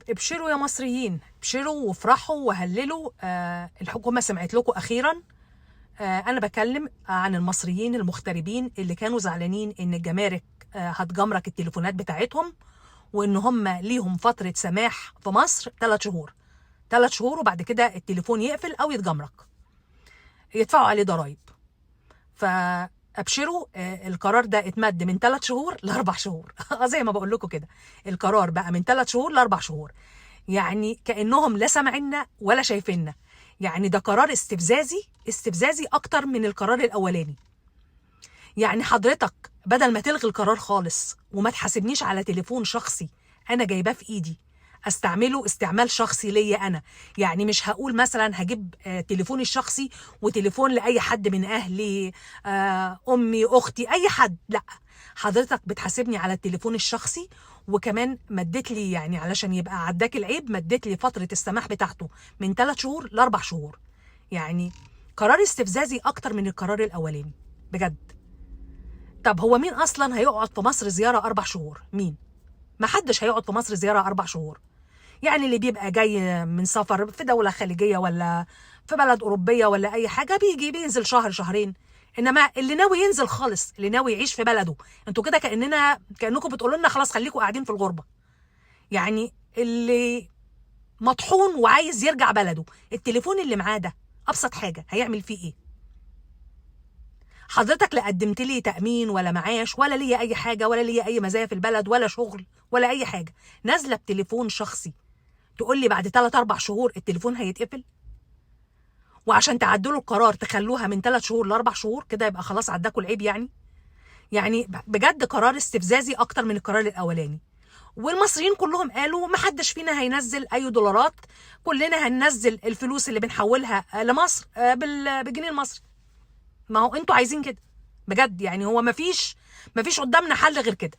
ابشروا يا مصريين، ابشروا وافرحوا وهللوا. الحكومة سمعت لكم أخيرا. أنا بكلم عن المصريين المغتربين اللي كانوا زعلانين إن الجمارك هتجمرك التليفونات بتاعتهم، وإن هم ليهم فترة سماح في مصر 3 شهور. 3 شهور وبعد كده التليفون يقفل أو يتجمرك، يدفعوا عليه ضرايب. فابشروا، القرار ده اتمد من 3 شهور ل4 شهور. زي ما بقول لكم كده، القرار بقى من 3 شهور ل4 شهور. يعني كأنهم لا سامعيننا ولا شايفيننا. يعني ده قرار استفزازي اكتر من القرار الاولاني. يعني حضرتك بدل ما تلغي القرار خالص وما تحاسبنيش على تليفون شخصي انا جايباه في ايدي استعمله استعمال شخصي ليا انا، يعني مش هقول مثلا هجيب تليفوني الشخصي وتليفون لاي حد من اهلي، امي، اختي، اي حد، لا، حضرتك بتحاسبني على التليفون الشخصي. وكمان مدت لي، يعني علشان يبقى عداك العيب، مدت لي فترة السماح بتاعته من 3 شهور ل4 شهور. يعني قرار استفزازي اكتر من القرار الاولاني بجد. طب هو مين اصلا هيقعد في مصر زيارة 4 شهور؟ مين؟ ما حدش هيقعد في مصر زيارة 4 شهور. يعني اللي بيبقى جاي من سفر في دولة خليجية ولا في بلد أوروبية ولا أي حاجة بينزل شهر شهرين. إنما اللي ناوي ينزل خالص، اللي ناوي يعيش في بلده، انتوا كده كأنكم بتقولوا لنا خلاص خليكم قاعدين في الغربة. يعني اللي مطحون وعايز يرجع بلده، التليفون اللي معاه ده أبسط حاجة هيعمل فيه إيه؟ حضرتك لا قدمت لي تأمين ولا معاش ولا ليا أي حاجة ولا ليا أي مزايا في البلد ولا شغل ولا أي حاجة، نازلة بتليفون شخصي تقول لي بعد 3-4 شهور التليفون هيتقفل؟ وعشان تعدلوا القرار تخلوها من 3 شهور ل4 شهور كده يبقى خلاص عداكوا العيب يعني بجد قرار استفزازي اكتر من القرار الاولاني. والمصريين كلهم قالوا ما حدش فينا هينزل اي دولارات، كلنا هننزل الفلوس اللي بنحولها لمصر بالجنيه المصري. ما هو انتوا عايزين كده بجد، يعني هو ما فيش قدامنا حل غير كده.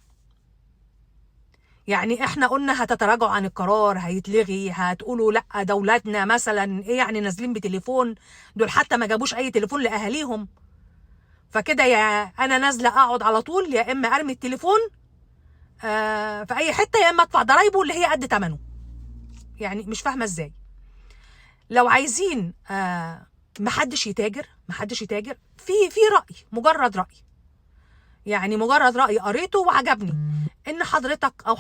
يعني احنا قلنا هتتراجعوا عن القرار، هيتلغي، هتقولوا لا دولتنا مثلا ايه يعني نازلين بتليفون، دول حتى ما جابوش اي تليفون لاهاليهم، فكده يا انا نازله اقعد على طول يا اما ارمي التليفون في اي حته يا اما ادفع ضرايبه اللي هي قد ثمنه. يعني مش فاهمه ازاي. لو عايزين محدش يتاجر في راي، مجرد راي، يعني مجرد رأي قريته وعجبني، ان حضرتك او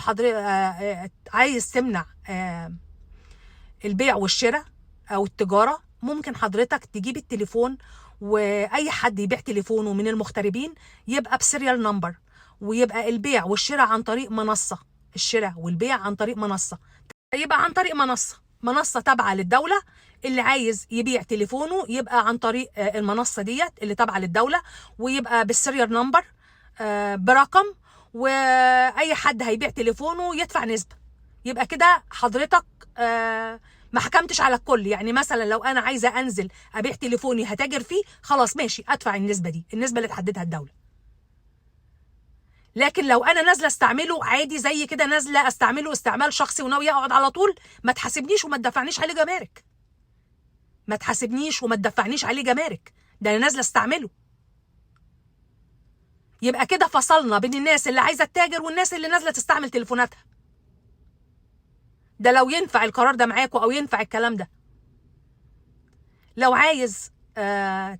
عايز تمنع البيع والشراء او التجارة. ممكن حضرتك تجيب التليفون واي حد يبيع تليفونه من المغتربين يبقى بسيريال نمبر، ويبقى البيع والشراء عن طريق منصة، الشراء والبيع عن طريق منصة، يبقى عن طريق منصة تابعة للدولة. اللي عايز يبيع تليفونه يبقى عن طريق المنصة ديت اللي تابعة للدولة، ويبقى بالسيريال نمبر برقم، واي حد هيبيع تليفونه يدفع نسبة. يبقى كده حضرتك ما حكمتش على الكل. يعني مثلا لو انا عايزة انزل ابيع تليفوني هتاجر فيه، خلاص ماشي ادفع النسبة دي، النسبة اللي تحددها الدولة. لكن لو انا نازله استعمله عادي زي كده، نازله استعمله استعمال شخصي وناوي اقعد على طول، ما تحاسبنيش وما تدفعنيش عليه جمارك. ما تحاسبنيش وما تدفعنيش عليه جمارك، ده انا نازله استعمله. يبقى كده فصلنا بين الناس اللي عايزه تتاجر والناس اللي نازله تستعمل تليفوناتها. ده لو ينفع القرار ده معاكم او ينفع الكلام ده. لو عايز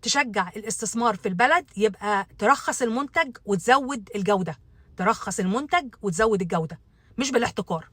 تشجع الاستثمار في البلد يبقى ترخص المنتج وتزود الجوده، ترخص المنتج وتزود الجوده، مش بالاحتكار.